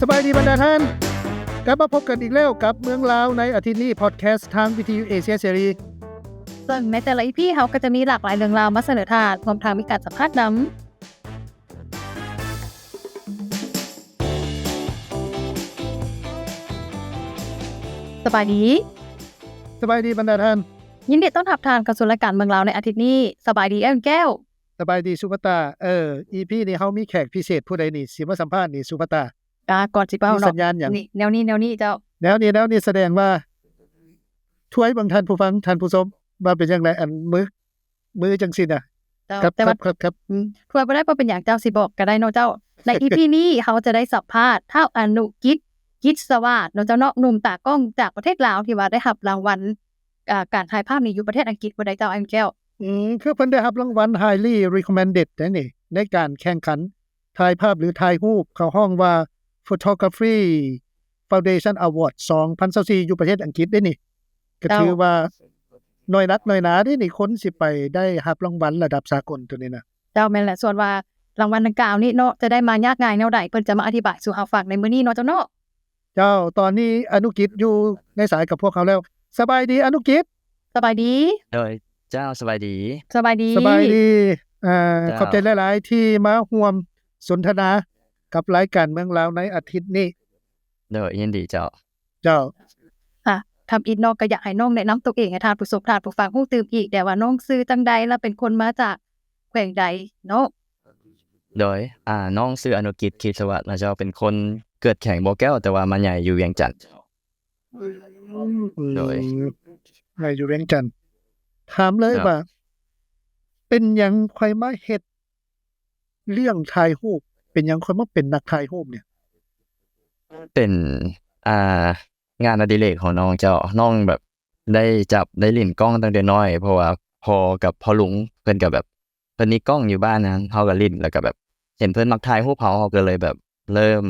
สบายดีบรรดาท่านกลับมาพบกันอีกแล้วกับเมืองลาวในอาทิตย์นี้พอดแคสต์ทางวิทยุเอเชียเสรีซึ่งในแต่ละ EP เขาก็จะมีหลากหลายเรื่องราวมาเสนอทานพร้อมทางมีการสัมภาษณ์นำสบายดีบรรดาท่านยินดีต้อนรับทานเข้าสู่รายการเมืองลาวในอาทิตย์นี้สบายดีแก้วสบายดีสุภตาEP นี้เฮามีแขกพิเศษผู้ใดนี่สิมาสัมภาษณ์นี่สุภตาก่อนสิเป้าเนาะสัญญาณหยังนี่แนวนี้เจ้าแนวนี้แสดงว่าช่วยบางท่านผู้ฟังท่านผู้ชมว่าเป็นจังไดอันมือจังซี่น่ะครับช่วยบ่ได้บ่เป็นหยังเจ้าสิบอกก็ได้เนาะเจ้าใน EP นี้เขาจะได้สัมภาษณ์ท้าวอนุกิจสวัสดิ์เนาะเจ้าเนาะหนุ่มตากล้องจากประเทศลาวที่ว่าได้รับรางวัลการถ่ายภาพนี่อยู่ประเทศอังกฤษบ่ได้เจ้าแก้วคือเพิ่นได้รับรางวัล Highly Recommended นี่ในการแข่งขันถ่ายภาพหรือถ่ายรูปเข้าห้องว่า Photography Foundation Award 2024อยู่ประเทศอังกฤษได้นี่ก็ถือว่าน้อยนักน้อยหนาเด้นี่คนสิไปได้รับรางวัลระดับสากลตัวนี้นะเจ้าแม่นแหละส่วนว่ารางวัลดังกล่าวนี้เนาะจะได้มายากง่ายแนวใดเพิ่นจะมาอธิบายสู่เฮาฟังในมื้อนี้เนาะเจ้าเนาะเจ้าตอนนี้อนุกิจอยู่ในสายกับพวกเขาแล้วสบายดีอนุกิจสบายดีเจ้าสบายดีขอบใจหลายๆที่มาร่วมสนทนากับรายการเมืองลาวในอาทิตย์นี้ยินดีเจ้าค่ะทำอีกน้องก็อยากให้น้องแนะนำตัวเองให้ทานผู้ฟังฮู้ตื่มอีกแต่ว่าน้องชื่อจังใดและเป็นคนมาจากแขวงใดเนาะน้องชื่ออนุกิจขีดสวัสดิ์นะเจ้าเป็นคนเกิดแข่งบ่อแก้วแต่ว่ามาใหญ่อยู่เวียงจันทน์ใหญ่อยู่เวียงจันทน์ถามเลยว่าเป็นหยังค่อยมาเฮ็ดเรื่องถ่ายรูปเป็นหยังค่อยมาเป็นนักถ่ายรูปเนี่ยเป็นงานอดิเรกของน้องเจ้าน้องแบบได้จับได้เล่นกล้องตั้งแต่น้อยเพราะว่าพ่อกับพ่อลุงเพิ่นก็แบบเพิ่นมีกล้องอยู่บ้านนั้นเฮาก็เล่นแล้วก็แบบเห็นเพิ่นมักถ่ายรูปเฮาก็เลยแบบเริ่ม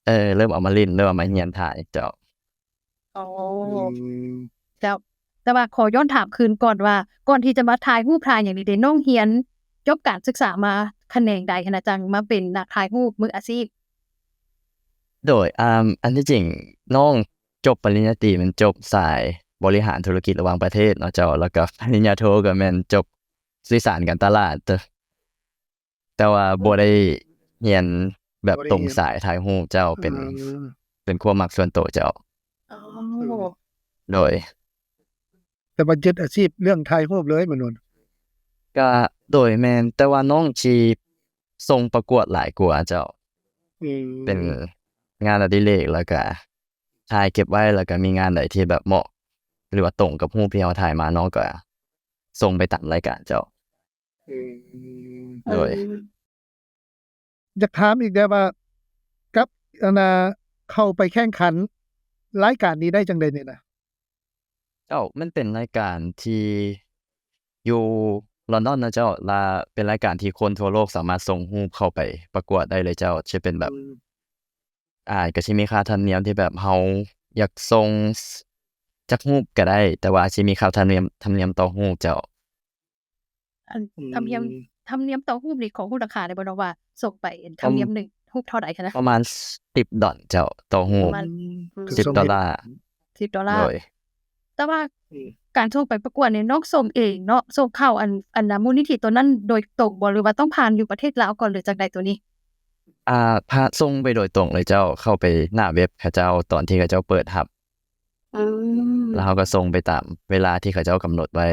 เอามาเล่นเริ่มเอามาเรียนถ่ายเจ้าอ๋อเจ้าแต่ว่าขอย้อนถามคืนก่อนว่าก่อนที่จะมาถ่ายรูปถ่ายอย่างนี้ได้น้องเรียนจบการศึกษามาแขนงใดขนาดจังมาเป็นนักถ่ายรูปมืออาชีพอันที่จริงน้องจบปริญญาตรีมันจบสายบริหารธุรกิจระหว่างประเทศเนาะเจ้าแล้วก็ปริญญาโทก็แม่นจบสื่อสารการตลาดแต่ว่าบ่ได้เรียนแบบตรงสายถ่ายรูปเจ้าเป็นความมักส่วนตัวเจ้าอ๋อโดยแต่ว่ายึดอาชีพเรื่องถ่ายรูปเลยมนุษย์ก็โดยแม่นแต่ว่าน้องสิส่งประกวดหลายกว่าเจ้าเป็นงานอดิเรกแล้วก็ถ่ายเก็บไว้แล้วก็มีงานใดที่แบบเหมาะหรือว่าตรงกับรูปที่เราถ่ายมาน้องก็ส่งไปตามรายการเจ้าโดยอยากถามอีกได้ว่ากับเข้าไปแข่งขันรายการนี้ได้จังได๋เนี่ยนะมันเป็นรายการที่อยู่ลอนดอนนะเจ้าและเป็นรายการที่คนทั่วโลกสามารถส่งรูปเข้าไปประกวดได้เลยเจ้าจะเป็นแบบก็สิมีค่าธรรมเนียมที่แบบเฮาอยากส่งจักรูปก็ได้แต่ว่าสิมีค่าธรรมเนียมต่อรูปเจ้าธรรมเนียมต่อรูปนี่ขอฮู้ราคาได้บ่เนาะว่าส่งไปธรรมเนียม1รูปเท่าใดคะนะประมาณ$10เจ้าต่อรูป$10โดยแต่ว่าการส่งไปประกวดนี่น้องส่งเองเนาะส่งเข้าอันมูลนิธิตัวนั้นโดยตรงบ่หรือว่าต้องผ่านอยู่ประเทศลาวก่อนหรือจังใดตัวนี้พาส่งไปโดยตรงเลยเจ้าเข้าไปหน้าเว็บเขาเจ้าตอนที่เขาเจ้าเปิดรับแล้วเขาก็ส่งไปตามเวลาที่เขาเจ้ากำหนดไว้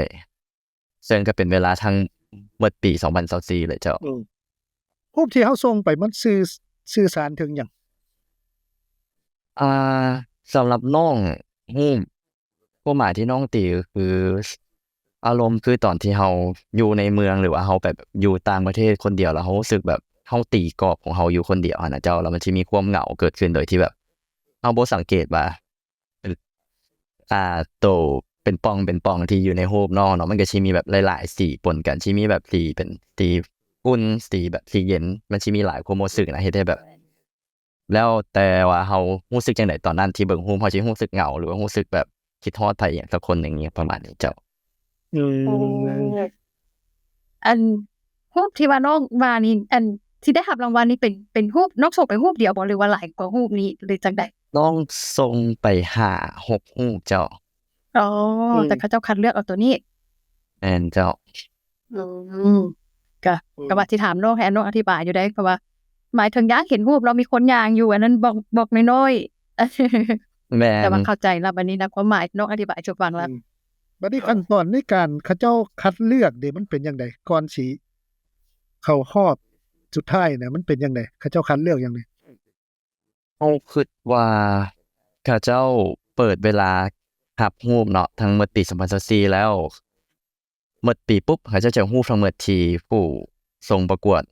ซึ่งก็เป็นเวลาทั้งหมดปี2024เลยเจ้ารูปที่เฮาส่งไปมันสื่อสารถึงหยังสำหรับน้องรูปความหมายที่น้องตีก็คืออารมณ์คือตอนที่เฮาอยู่ในเมืองหรือว่าเฮาแบบอยู่ต่างประเทศคนเดียวแล้วเฮารู้สึกแบบเฮาตีกรอบของเฮาอยู่คนเดียวนะเจ้าแล้วมันสิมีความเหงาเกิดขึ้นโดยที่แบบเฮาบ่สังเกตว่าโตเป็นป่องที่อยู่ในรูปเนาะมันก็สิมีแบบหลายๆสีปนกันสิมีแบบสีเป็นสีอุ่นสีแบบสีเย็นมันสิมีหลายความรู้สึกนะเฮ็ดให้แบบแล้วแต่ว่าเฮารู้สึกจังได๋ตอนนั้นที่เบิ่งรูปเฮาสิรู้สึกเหงาหรือว่ารู้สึกแบบคิดฮอดไผหยังสักคนหนึ่งประมาณนี้เจ้าอันรูปที่ว่าน้องว่านี่ ที่ได้รับรางวัลนี่เป็นรูปนอกส่งไปรูปเดียวบ่หรือว่าหลายกว่ารูปนี้หรือจังใดน้องส่งไป5-6รูปเจ้าอ๋อแต่เขาเจ้าคัดเลือกเอาตัวนี้แม่นเจ้าอืมก็ว่าสิถามน้องให้น้องอธิบายอยู่ได้เพราะว่าหมายถึงอยากเห็นรูปเรามีคนย่างอยู่อันนั้นบอกน้อยๆ แม่ แต่ว่าน เข้าใจแล้วบัดนี้นะความหมายน้องอธิบายให้ฟังแล้ว บัดนี้ขั้นตอนในการเขาเจ้าคัดเลือกนี่มันเป็นจังไดก่อนสิเข้ารอบสุดท้ายน่ะมันเป็นจังไดเขาเจ้าคัดเลือกจังได๋เราคิดว่าเขาเจ้าเปิดเวลารับรูปเนาะทั้งหมดปี2024แล้วหมดปีปุ๊บเขาเจ้าจะรูปทั้งหมดที่ผู้ส่งประกวด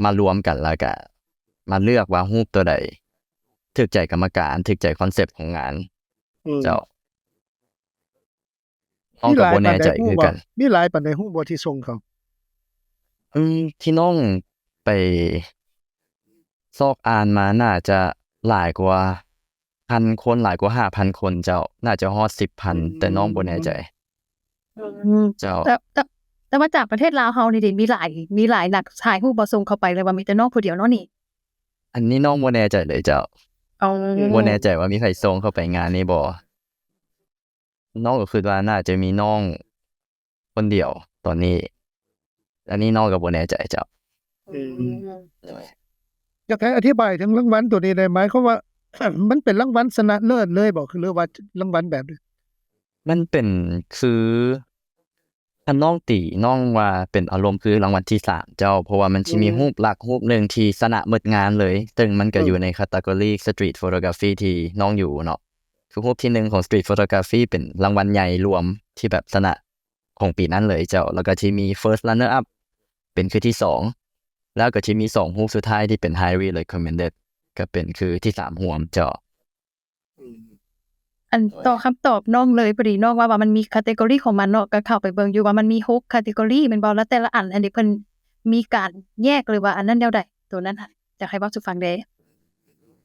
มารวมกันแล้วก็มาเลือกว่ารูปตัวใดถูกใจกรรมการถูกใจคอนเซปต์ของงานเจ้าน้องก็บ่แน่ใจคือกัน มีหลายปานใดฮู้บ่ที่ส่งเขา ที่น้องไปซอกอ่านมาน่าจะหลายกว่า1,000 คนหลายกว่า 5,000 คนเจ้าน่าจะฮอด 10,000 แต่น้องบ่แน่ใจเจ้า แต่ว่าจากประเทศลาวเฮานี่ดิมีหลายนักถ่ายรูปบ่ส่งเข้าไปเลยว่ามีแต่น้องผู้เดียวเนาะนี่อันนี้น้องบ่แน่ใจเลยเจ้า อ๋อ บ่แน่ใจว่ามีไผส่งเข้าไปงานนี้บ่น้องก็คิดว่าน่าจะมีน้องคนเดียวตอนนี้ อันนี้น้องก็บ่แน่ใจเจ้า อยากให้อธิบายถึงรางวัลตัวนี้ได้ไหมเขามว่า มันเป็นรางวัลชนะเลิศเลยบ่คือหรือว่ารางวัลแบบใด มันเป็นคือถ้าน้องตีน้องว่าเป็นอารมณ์คือรางวัลที่3เจ้าเพราะว่ามันสิมีรูปหลักรูปหนึ่งที่ชนะหมดงานเลยซึ่งมันก็อยู่ใน category street photography ที่น้องอยู่เนาะคือรูปที่1ของ street photography เป็นรางวัลใหญ่รวมที่แบบชนะของปีนั้นเลยเจ้าแล้วก็ที่มี first runner up เป็นคือที่2แล้วก็ที่มี2รูปสุดท้ายที่เป็น highly recommended ก็เป็นคือที่3รวมเจ้า อันต่อคำตอบน้องเลยพอดีน้องว่ามันมี category ของมันเนาะก็เข้าไปเบิ่งอยู่ว่ามันมี6 category แม่นบ่แล้วแต่ละอันนี้เพิ่นมีการแยกหรือว่าอันนั้นแนวใดตัวนั้นค่ะอยากให้เว้าสู่ฟังได้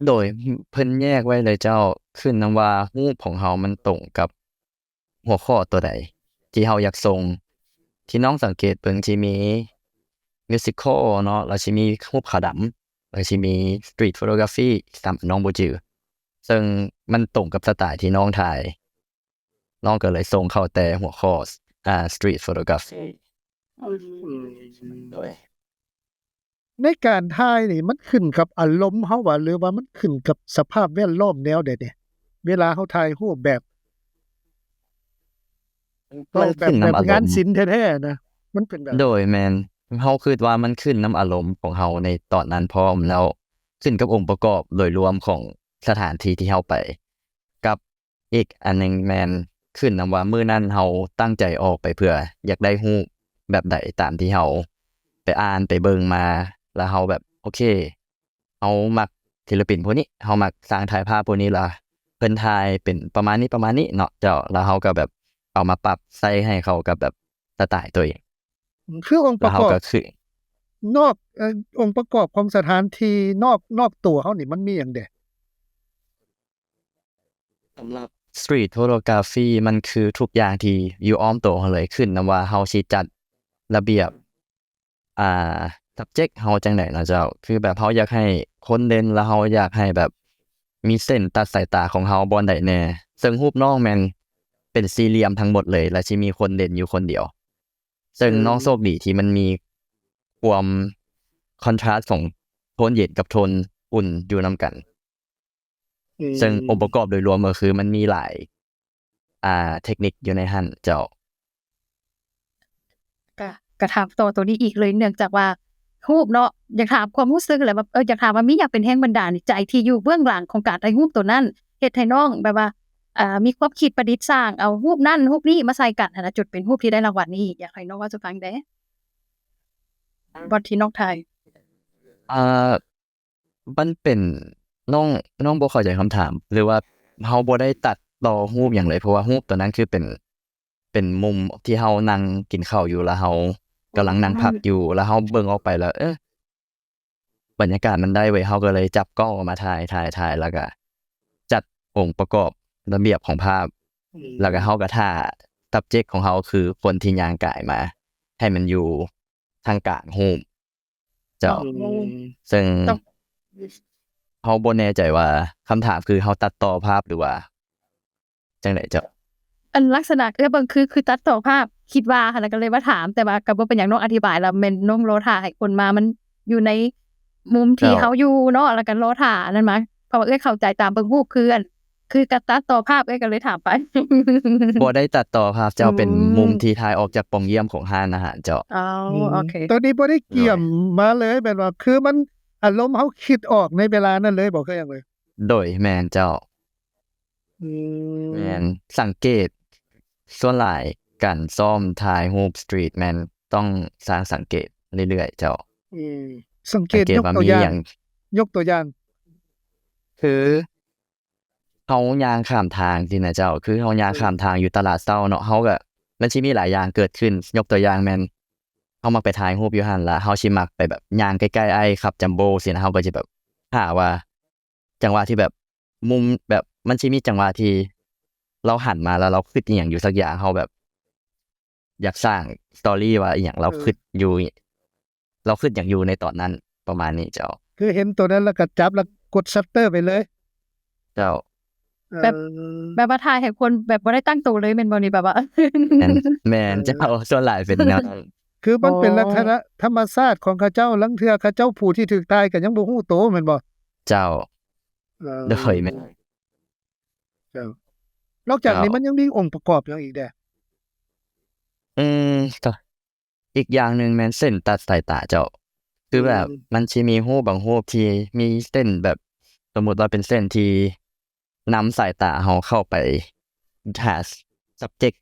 โดยเพิ่นแยกไว้เลยเจ้าขึ้นนำว่ารูปของเฮามันตรงกับหัวข้อตัวใดที่เฮาอยากส่งที่น้องสังเกตเบิ่งสิมี musical เนาะแล้วสิมีรูปขาวดำแล้วสิมี street photography ตามน้องบ่จื้อซึ่งมันตรงกับสไตล์ที่น้องถ่ายน้องก็เลยส่งเข้าแต่หัวข้อstreet photography โดยในการถ่ายนี่มันขึ้นกับอารมณ์เฮาว่าหรือว่ามันขึ้นกับสภาพแวดล้อมแนวใดเนี่ยเวลาเฮาถ่ายรูปแบบ มันขึ้นนำอาร งาน มณ์ ศิลป์แท้ๆนะมันเป็นแบบ โดยแม่นเฮาคิดว่ามันขึ้นนำอารมณ์ของเฮาในตอนนั้นพร้อมแล้วขึ้นกับองค์ประกอบโดยรวมของสถานที่ที่เฮาไปกับอีกอันหนึงแม่นขึ้นนำว่ามื้อนั้นเฮาตั้งใจออกไปเพื่ออยากได้รูปแบบใดตามที่เฮาไปอ่านไปเบิ่งมาแล้วเฮาแบบโอเคเฮามักศิลปินผู้นี้เฮามักสร้างถ่ายภาพผู้นี้ล่ะเพิ่นถ่ายเป็นประมาณนี้เนาะเจ้าแล้วเฮาก็แบบเอามาปรับใส่ให้เข้ากับแบบสไตล์ตัวเองคือองค์ป แล้ว ระ เฮาก อบ ก็คือน อกองค์ประกอบของสถานที่นอกตัวเฮานี่มันมีหยังแด สำหรับ street photography มันคือทุกอย่างที่อยู่อ้อมตัวเฮาเลยขึ้นนำว่าเฮาสิจัดระเบียบsubject เฮาจังได๋เนาะเจ้าคือแบบเฮาอยากให้คนเด่นแล้วเฮาอยากให้แบบมีเส้นตัดสายตาของเฮาบ่อนใดแน่ซึ่งรูปน้องแม่นเป็นสี่เหลี่ยมทั้งหมดเลยและสิมีคนเด่นอยู่คนเดียวซึ่งน้องโชคดีที่มันมีความคอนทราสต์ของโทนเย็นกับโทนอุ่นอยู่นำกันซึ่งองค์ประกอบโดยรวมก็คือมันมีหลายเทคนิคอยู่ในหั้นเจ้าก็ถามต่อตัวนี้อีกเลยเนื่องจากว่ารูปเนาะอยากถามความรู้สึกแหละแบบอยากถามว่ามีหยังเป็นแรงบันดาลใจที่อยู่เบื้องหลังของการถ่ายรูปตัวนั้นเฮ็ดให้น้องแบบว่ามีความคิดประดิษฐ์สร้างเอารูปนั้นรูปนี้มาใส่กันหั้นนะจุดเป็นรูปที่ได้รางวัลนี้อยากให้น้องเว้าสู่ฟังได้บ่ที่น้องถ่าย มันเป็นน้องบ่เข้าใจคำถามหรือว่าเฮาบ่ได้ตัดต่อรูปหยังเลยเพราะว่ารูปตัวนั้นคือเป็นมุมที่เฮานั่งกินข้าวอยู่แล้วเฮากำลังนั่งพักอยู่แล้วเฮาเบิ่งออกไปแล้วบรรยากาศมันได้เว้ยเฮาก็เลยจับกล้องออกมาถ่ายแล้วก็จัดองค์ประกอบระเบียบของภาพแล้วก็เฮาก็ท่า subject ของเฮาคือคนที่ย่างกายมาให้มันอยู่ทางกลางรูป เจ้า อืม ซึ่ง ต้อง เราบ่แน่ใจว่าคำถามคือเราตัดต่อภาพหรือว่าจังไดเจ้า อันลักษณะเบิ่งคือตัดต่อภาพคิดว่าค่ะแล้วก็เลยมาถามแต่ว่าก็บ่เป็นหยังน้องอธิบายแล้วแม่นน้องรอท่าให้คนมามันอยู่ในมุมที่เฮาอยู่เนาะแล้วก็รอท่านั่นมาเพราะว่าเอ้ยเข้าใจตามเบิ่งรูปคืออันคือการตัดต่อภาพเอ้ยก็เลยถามไป บ่ได้ตัดต่อภาพเจ้าเป็น อืม มุมที่ถ่ายออกจากปองเยี่ยมของห้านอาหารเจ้า อ๋อโอเค ตัวนี้บ่ได้เกี่ยมมาเลยแบบว่าคือมันอารมณ์เฮาคิดออกในเวลานั้นเลยบ่คือหยังเลย โดยแม่นเจ้า อื แม่นสังเกตส่วนหลายการซ่อมถ่ายรูปสตรีทแม่นต้องสร้างสังเกตเรื่อยๆเจ้า อืมสังเก สัง ต เกต ยก ว่า ตัว มี อย่า หยัง ง ยกตัวอย่าง คือเฮาย่างข้ามทางสินะเจ้า คือเฮาย่างข้ามทางอยู่ตลาดเช้าเนาะเฮาก็มันสิมีหลายอย่างเกิดขึ้น ยกตัวอย่างแม่นเฮามักไปถ่ายรูปอยู่หั้นล่ะเฮาสิมักไปแบบย่างใกล้ๆไอ้ขับจัมโบ้สินะเฮาก็สิแบบหาว่า จังหวะที่แบบมุมแบบมันสิมีจังหวะที่เราหันมาแล้วเราคิดอิหยังอยู่สักอย่างเฮาแบบ อยากสร้าง story ว่าอิหยังเราคิดอยู่ เราคิดหยังอยู่ในตอนนั้นประมาณนี้เจ้า คือเห็นตัวนั้นแล้วก็จับแล้วกดชัตเตอร์ไปเลย เจ้า แบบ แบบว่าถ่ายให้คนแบบบ่ได้ตั้งตัวเลยแม่นบ่นี่แบบว่า แม่นแม่นเจ้าส่วนหลายเป็นแนวนั้น คือมันเป็น อ๋อ ลักษณะธรรมชาติของเขาเจ้าลังเทื่อเขาเจ้าผู้ที่ถูกตายก็ยังบ่ฮู้โตแม่นบ่ เจ้า เออ โดยแม่น เจ้านอกจากนี้มันยังมีองค์ประกอบหยังอีกแด ก็อีกอย่างหนึ่งแม่นเส้นตัดสายตาเจ้า คือแบบมันสิมีรูปบางรูปที่มีเส้นแบบ สมมุติว่าเป็นเส้นที่นำสายตาเราเข้าไปหา subject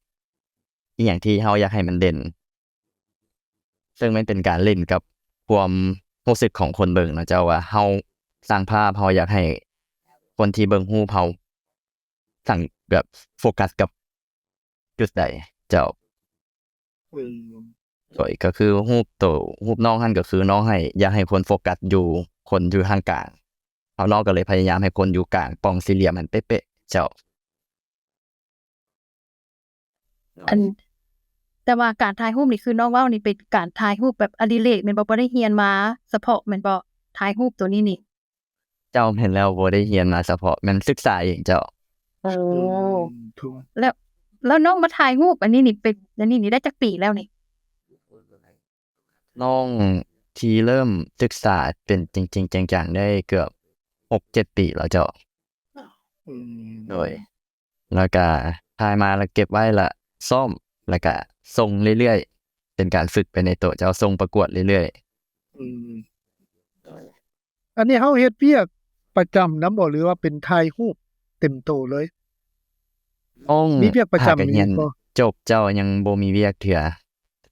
อิหยังที่เราอยากให้มันเด่น ซึ่งมันเป็นการเล่นกับความรู้สึกของคนเบิ่งเนาะเจ้าว่าเราสร้างภาพเราอยากให้คนที่เบิ่งรูปเราสั่งแบบโฟกัสกับจุดใดเจ้า อืม โดยก็คือรูปน้องหั่นก็คือน้องให้อยากให้คนโฟกัสอยู่คนอยู่ทางกลางเอาน้องก็เลยพยายามให้คนอยู่กลางปองสี่เหลี่ยมมันเป๊ะๆเจ้า อันแต่ว่าการถ่ายรูปนี่คือน้องเว้านี่เป็นการถ่ายรูปแบบอดิเรกแม่นบ่ได้เรียนมาเฉพาะแม่นบ่ถ่ายรูปตัวนี้นี่ เจ้าเห็นแล้วบ่ได้เรียนมาเฉพาะมันศึกษาเองเจ้า โอ้ ถูก แล้วน้องมาถ่ายรูปอันนี้นี่เป็นอันนี้นี่ได้จักปีแล้วนี่ น้องที่เริ่มศึกษาเป็นจริงๆจังๆได้เกือบ 6-7 ปีแล้วเจ้า อืม โดยแล้วก็ถ่ายมาแล้วเก็บไว้และซ่อมแล้วก็ส่งเรื่อยๆเป็นการฝึกไปในตัวเจ้าส่งประกวดเรื่อย อืมอันนี้เฮาเฮ็ดเวียกประจำนำบ่หรือว่าเป็นถ่ายรูปเต็มโตเลย ๆน้อง มีเวียกประจำ หาก็เรียน บ่ จบเจ้ายังบ่มีเวียกเทื่อ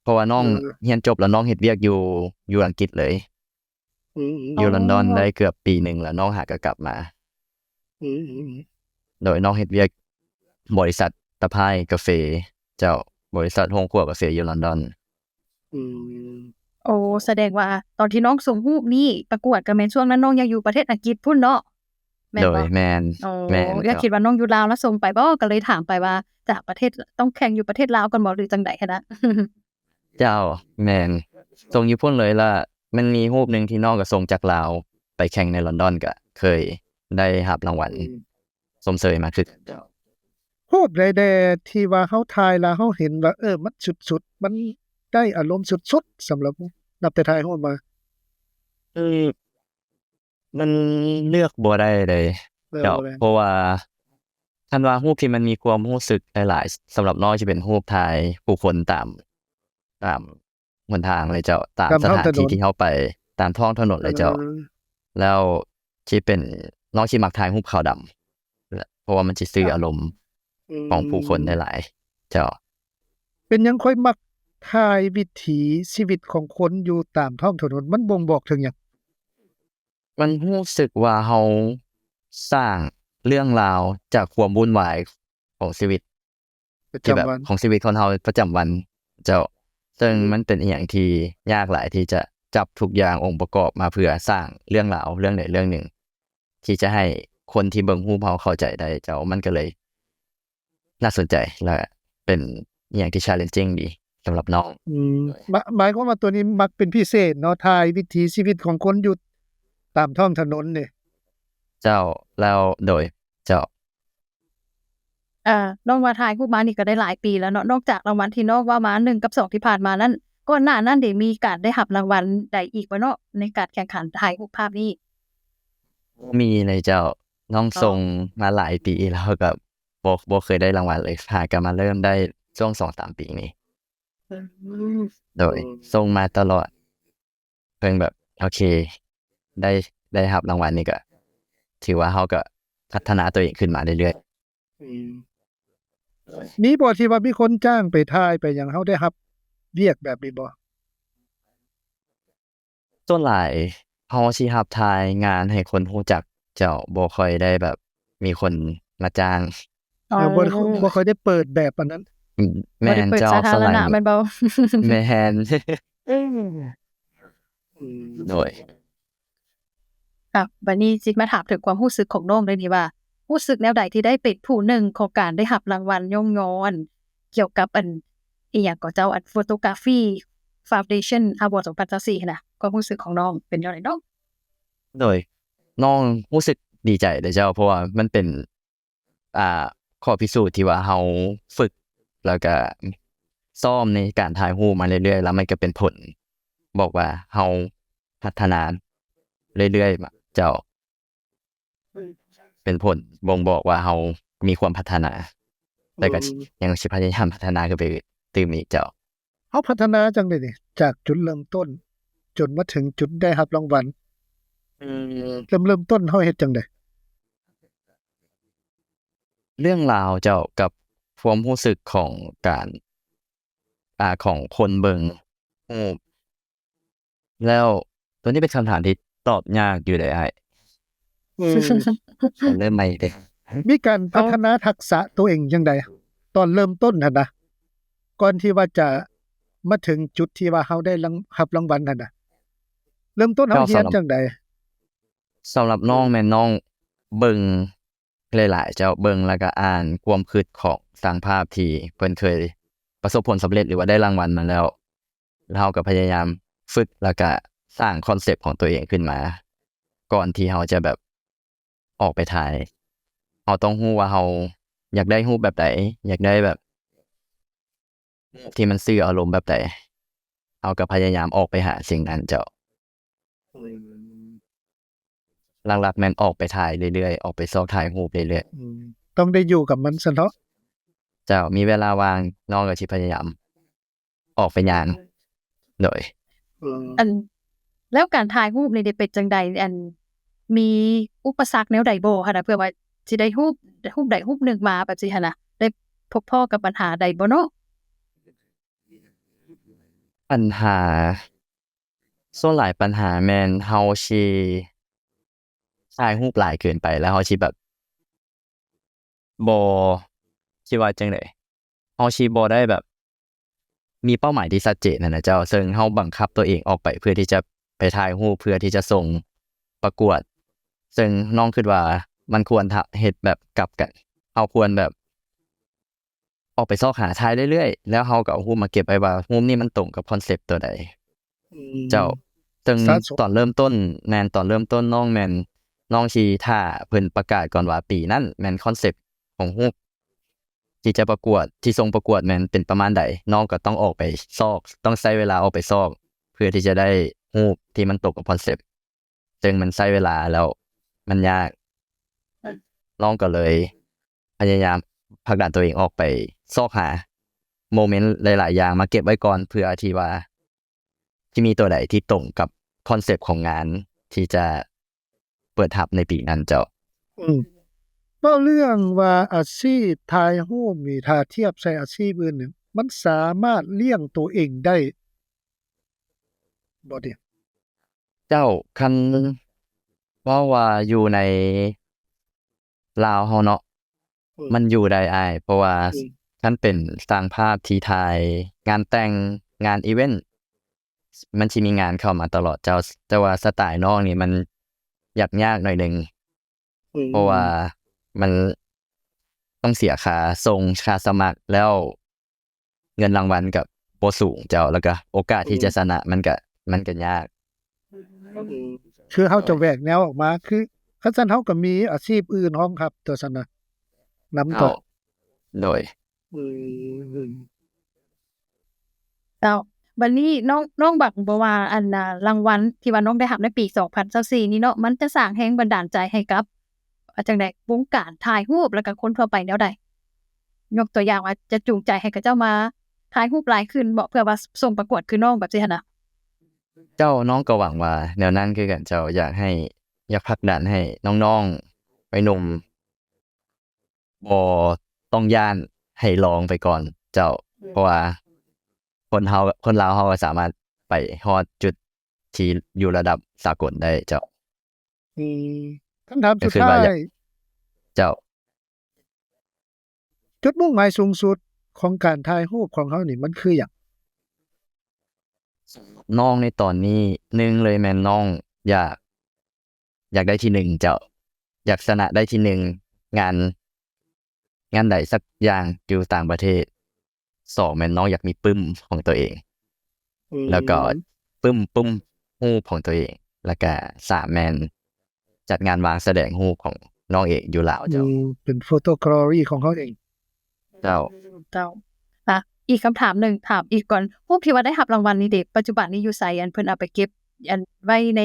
เพราะว่าน้อง เออ เรียนจบแล้วน้องเฮ็ดเวียกอยู่อังกฤษเลย อืม อยู่ลอนดอนได้เกือบปีหนึ่งแล้วน้องหาก็กลับมา อืม โดยน้องเฮ็ดเวียกบริษัทตะไคร้กาแฟเจ้าบริษัทโรงครัวกาแฟอยู่ลอนดอน อืม โอ้แสดงว่าตอนที่น้องส่งรูปนี่ประกวดก็แม่นช่วงนั้นน้องยังอยู่ประเทศอังกฤษพุ่นเนาะแม่น โด บ่ ยแม่น อ๋อ แม่น อย่า เจ้า คิดว่าน้องอยู่ลาวแล้วส่งไปบ่ก็เลยถามไปว่าจากประเทศต้องแข่งอยู่ประเทศลาวก่อนบ่หรือจังได๋หันนะ เจ้าแม่นส่งอยู่พุ่นเลยล่ะมันมีรูปหนึงที่น้องก็ส่งจากลาวไปแข่งในลอนดอนก็เคยได้รับรางวัลสมเสยมาคือกันเจ้า รูปใดๆที่ว่าเฮาถ่ายแล้วเฮาเห็นว่ามันสุดๆมันได้อารมณ์สุดๆสำหรับนับแต่ถ่ายรูปมา มันเลือกบ่ได้เลยเจ้าเพราะว่าคันว่ารูปที่มันมีความรู้สึกหลายๆสำหรับน้องสิเป็นรูปถ่ายผู้คนตามหนทางเลยเจ้าตามสถานที่ที่เฮาไปตามท้องถนนเลยเจ้า แล้วที่เป็นน้องที่มักถ่ายรูปขาวดำเพราะว่ามันสิสื่ออารมณ์ของผู้คนได้หลายเจ้า เป็นหยังค่อยมักถ่ายวิถีชีวิตของคนอยู่ตามท้องถนนมันบ่งบอกถึงหยัง มันรู้สึกว่าเฮาสร้างเรื่องราวจากความวุ่นวายของชีวิต ประ ที่แบบ จำวัน ของชีวิตคนเฮาประจำวันเจ้าซึ่งมันเป็นอีหยังที่ยากหลายที่จะจับทุกอย่างองค์ประกอบมาเพื่อสร้างเรื่องราวเรื่องใดเรื่องหนึ่ง ที่จะให้คนที่เบิ่งรูปเราเข้าใจได้เจ้ามันก็เลยน่าสนใจและเป็นอหย่างที่ challenging ดี สำหรับน้อง หมายความว่าตัวนี้มักเป็นพิเศษเนาะถ่ายวิถีชีวิตของคนอยู่ตามท้องถนนนี่ เจ้าแล้วโดยเจ้า น้องว่าถ่ายรูปมานี่ก็ได้หลายปีแล้วเนาะนอกจากรางวัลที่น้องว่ามา1กับ2ที่ผ่านมานั้นก่อนหน้านั้นได้มีการได้รับรางวัลใดอีกบ่เนาะในการแข่งขันถ่ายรูปภาพนี้ มีเลยเจ้าน้องส่งมาหลายปีแล้วก็บ่เคยได้รางวัลเลยหาก็มาเริ่มได้ช่วง 2-3 ปีนี้โดยส่งมาตลอดเพิ่งแบบโอเคได้รับรางวัลนี่ก็ถือว่าเราก็พัฒนาตัวเองขึ้นมาเรื่อย มีบ่ที่ว่ามีคนจ้างไปถ่ายไปหยังเฮาได้รับเวียกแบบนี้บ่ ๆส่วนหลายเราสิรับถ่ายงานให้คนรู้จักเจ้าบ่ค่อยได้แบบมีคนมาจ้าง บ่ค่อยได้เปิดแบบปานนั้น แม่ บ่ได้ น เปิด เจ้า สาธารณะแม่นบ่ แม่น โดย ครับบัดนี้สิมาถามถึงความรู้สึกของน้องได้ดีว่ารู้สึกแนวใดที่ได้เป็นผู้หนึ่งของการได้รับรางวัลย่องย้อนเกี่ยวกับอิหยังก็เจ้าPhotography Foundation Award 2024น่ะความรู้สึกของน้องเป็นจังไดเนาะ โดยน้องรู้สึกดีใจเด้อเจ้าเพราะว่ามันเป็นข้อพิสูจน์ที่ว่าเราฝึกแล้วก็ซ้อมในการถ่ายรูปมาเรื่อยๆแล้วมันก็เป็นผลบอกว่าเราพัฒนาเรื่อยๆมาเจ้าเป็นผลบ่งบอกว่าเรามีความพัฒนาแต่ก็ยังสิพยายามพัฒนาขึ้นไปตื่มอีกเจ้า เฮาพัฒนาจังได๋นี่จากจุดเริ่มต้น จนมาถึงจุดได้รับรางวัลเริ่มต้นเฮาเฮ็ดจังได๋ เรื่องราวเจ้ากับความรู้สึกของการของคนเบิ่งรูปแล้วตัวนี้เป็นคำถามที่ตอบยากอยู่เด้อ้ายขอเริ่มใหม่เด้ มีการพัฒนาทักษะตัวเองจังไดตอนเริ่มต้นหั่นนะก่อนที่ว่าจะมาถึงจุดที่ว่าเฮาได้รับรางวัลนั่นน่ะเริ่มต้นเฮาเรียนจังได๋ สำหรับน้องแม่นน้องเบิ่งหลายๆเจ้าเบิ่งแล้วก็อ่านความคิดของช่างภาพที่เพิ่นเคยประสบผลสำเร็จหรือว่าได้รางวัลมาแล้วเราก็พยายามฝึกแล้วก็สร้างคอนเซปต์ของตัวเองขึ้นมา ก่อนที่เราจะแบบออกไปถ่ายเราต้องรู้ว่าเราอยากได้รูปแบบใดอยากได้แบบรูปที่มันสื่ออารมณ์แบบใดเราก็พยายามออกไปหาสิ่งนั้นเจ้าหลักๆแม่นออกไปถ่ายเรื่อยๆออกไปซอกถ่ายรูปเรื่อยๆ ต้องได้อยู่กับมันซะเนาะ เจ้ามีเวลาว่างน้องก็สิพยายามออกไปย่างโดย แล้วการถ่ายรูปนี่ได้เป็นจังใดมีอุปสรรคแนวใดบ่คะนะเพื่อว่าสิได้รูปใดรูปหนึ่งมาแบบสิหั่นน่ะได้พบพ้อกับปัญหาใดบ่เนาะ ปัญหาส่วนหลายปัญหาแม่นเฮาสิถ่ายรูปหลายเกินไปแล้วเฮาสิแบบบ่สิว่าจั่งใดเฮาสิบ่ได้แบบมีเป้าหมายที่ชัดเจนนั่นน่ะเจ้าซึ่งเฮาบังคับตัวเองออกไปเพื่อที่จะไปถ่ายรูปเพื่อที่จะส่งประกวดซึ่งน้องคิดว่ามันควรเฮ็ดแบบกลับกันเฮาควรแบบออกไปซอกหาถ่ายเรื่อยๆแล้วเฮาก็เอารูปมาเก็บไว้ว่ารูปนี้มันตรงกับคอนเซปต์ตัวใดเจ้าซึ่งตอนเริ่มต้นน้องแม่นน้องสิท่าเพิ่นประกาศก่อนว่าปีนั้นแม่นคอนเซปต์ของรูปที่จะประกวดที่ส่งประกวดแม่นเป็นประมาณใดน้องก็ต้องออกไปซอกต้องใช้เวลาออกไปซอกเพื่อที่จะได้รูปที่มันตรงกับคอนเซปต์ซึ่งมันใช้เวลาแล้วมันยากน้องก็เลยพยายามผลักดันตัวเองออกไปซอกหาโมเมนต์หลายๆอย่างมาเก็บไว้ก่อนเพื่อที่ว่าที่มีตัวใดที่ตรงกับคอนเซปต์ของงานที่จะเปิดรับในปีนั้นเจ้า เว้าเรื่องว่าอาชีพถ่ายรูปนี่ถ้าเทียบใส่อาชีพอื่นนี่มันสามารถเลี้ยงตัวเองได้บ่ติ เจ้าคันว่าอยู่ในลาวเฮาเนาะมันอยู่ได้อ้ายเพราะว่าคันเป็นสร้างภาพที่ถ่ายงานแต่งงานอีเวนต์มันสิมีงานเข้ามาตลอดเจ้าแต่ว่าสไตล์น้องนี่มันยากหน่อยหนึงเพราะว่ามันต้องเสียค่าส่งค่าสมัครแล้วเงินรางวัลก็ บ่สูงเจ้าแล้วก็โอกาสที่จะชนะมันก็ยาก คือเฮาจะแหวกแนวออกมาคือคันซั่นเฮาก็มีอาชีพอื่นพร้อมครับตัวซั่นน่ะนำต่อ โดย เจ้าบัดนี้น้องบักบ่ว่าอันน่ะรางวัลที่ว่าน้องได้รับในปี 2024นี้เนาะมันจะสร้างแรงบันดาลใจให้กับจังได๋วงการถ่ายรูปแล้วก็คนทั่วไปแนวใดยกตัวอย่างว่าจะจูงใจให้เขาเจ้ามาถ่ายรูปหลายขึ้นบ่เพื่อว่าส่งประกวดคือน้องแบบซี่หั่นน่ะ เจ้าน้องก็หวังว่าแนวนั้นคือกันเจ้าอยากผลักดันให้น้องๆวัยหนุ่มบ่ต้องย้านให้ลองไปก่อนเจ้าเพราะว่าคนลาวเฮาก็สามารถไปฮอดจุดที่อยู่ระดับสากลได้เจ้า คำถามสุด ก็คือ ท้า ว่าย เจ้า จุดมุ่งหมายสูงสุดของการถ่ายรูปของเฮานี่มันคือหยัง น้องในตอนนี้หนึ่งเลยแม่นน้องอยากได้ที่หนึ่งเจ้าอยากชนะได้ที่หนึ่งงานใดสักอย่างอยู่ต่างประเทศสองแม่นน้องอยากมีปึ้มของตัวเอง แล้วก็ปึ้มรูปของตัวเอง แล้วก็สามแม่นจัดงานวางแสดงรูปของน้องเองอยู่ลาวเจ้า เป็นโฟโตแกลเลอรี่ของเฮาเอง เจ้า เจ้าอีกคำถามหนึ่งถามอีกก่อนพวกที่ว่าได้รับรางวัลนี้เด็กปัจจุบันนี้อยู่ไสอันเพิ่นเอาไปเก็บอันไว้ใน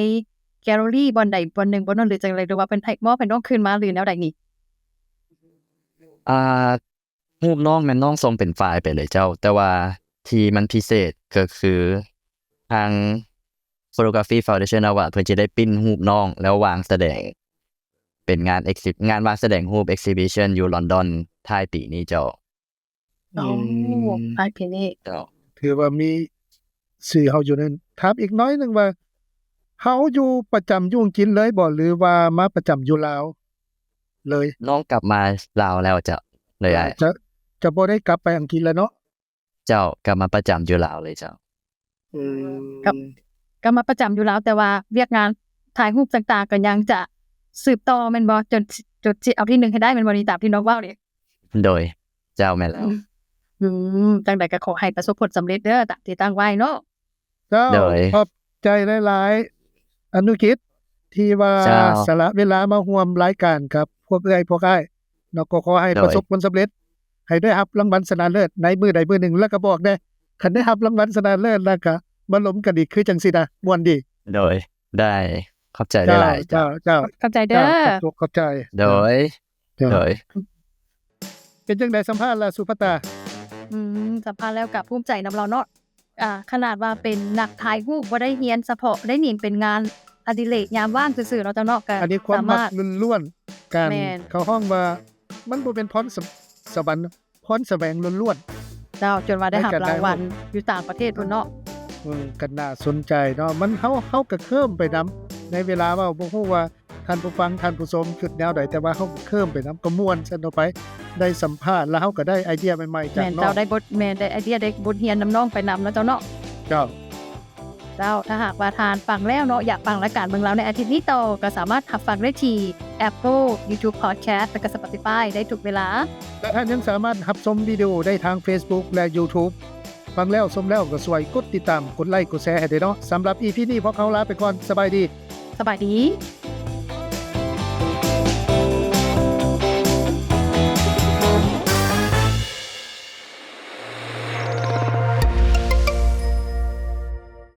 แกลเลอรี่บ่อนใดบ่อนหนึ่งบ่อนนั้นหรือจังได๋หรือว่าเพิ่นให้มอบให้น้องคืนมาหรือแนวใดนี่ รูปน้องแม่นน้องส่งเป็นไฟล์ไปเลยเจ้า แต่ว่าที่มันพิเศษก็คือทาง Photography Foundation Award เพิ่นจะได้ปิ้นรูปน้องแล้ววางแสดง เป็นงานวางแสดงรูป exhibition อยู่ลอนดอนท้ายปีนี้เจ้า อ๋อไอเพนี่ เจ้า ถือว่ามีชื่อเฮาอยู่นั่นถามอีกน้อยหนึงว่าเฮาอยู่ประจำอยู่อังกฤษเลยบ่หรือว่ามาประจำอยู่ลาวเลย น้องกลับมาลาวแล้วเจ้าเลยอ้าย จะบ่ได้กลับไปอังกฤษแล้วเนาะ เจ้ากลับมาประจำอยู่ลาวเลยเจ้า ก็มาประจำอยู่แล้วแต่ว่าเวียกงานถ่ายรูปต่างๆก็ยังจะสืบต่อแม่นบ่จนสิเอาที่หนึ่งให้ได้แม่นบ่นี่ตามที่น้องเว้านี่ โดยเจ้าแม่นแล้ว จังใดก็ขอให้ประสบผลสำเร็จเด้อตามที่ตั้งไว้เนาะ เจ้า โดย ขอบใจหลายๆอนุกิจที่ว่า เจ้า สละเวลามาร่วมรายการครับพวกเอ้ยพวกอ้ายเนาะก็ขอให้ โดย ประสบผลสำเร็จ ให้ได้รับรางวัลชนะเลิศในมื้อใดมื้อหนึ่งแล้วก็บอกได้คันได้รับรางวัลชนะเลิศแล้วก็มาล้มกันอีกคือจังซี่นะม่วนดี โดยได้ขอบใจ เจ้า หลายๆเจ้า เจ้า เข้าใจเด้อ ขอบใจ โดย เจ้า โดย เป็นจังไดสัมภาษณ์ล่ะสุภตา สัมภาษณ์แล้วก็ภูมิใจนำเราเนาะขนาดว่าเป็นนักถ่ายรูปบ่ได้เรียนเฉพาะได้นี่เป็นงานอดิเรกยามว่างซื่อๆเนาะเจ้าเนาะก็ อันนี้ความ สา มั มาก รถ ล้วนๆการ แม่น เข้าห้องว่ามันบ่เป็นพรสวรรค์พรแสวงล้วน เจ้าจนว่าได้รับ ให้กันได้ รางวัลอยู่ต่างประเทศพุ่นเนาะ ๆกันน่าสนใจเนาะมันเฮาก็เคิ่มไปนํในเวลาว่าบ่ฮู้ว่าท่านผู้ฟังท่านผู้ชมคิดแนวใดแต่ว่าเฮาก็เคิ่มไปนํก็ม่วนซั่นเนาะไปได้สัมภาษณ์แล้วเฮาก็ได้ไอเดียใหม่ๆจาก แม่น น้อ เจ้าง ได้ไอเดียได้บทเรียนนำน้องไปนำเนาะเจ้าเนาะ เจ้า เจ้าถ้าหากว่าทานฟังแล้วเนาะอยากฟังรายการเบิ่งเราในอาทิตย์นี้ต่อก็สามารถรับฟังได้ที่ Apple YouTube Podcast และก็ Spotify ได้ทุกเวลา และท่านยังสามารถรับชมวิดีโอได้ทาง Facebook และ YouTube ฟังแล้วชมแล้วก็ช่วยกดติดตามกดไลค์กดแชร์ให้ด้วยเนาะสำหรับ EP นี้พวกเขาลาไปก่อนสบายดี สบายดี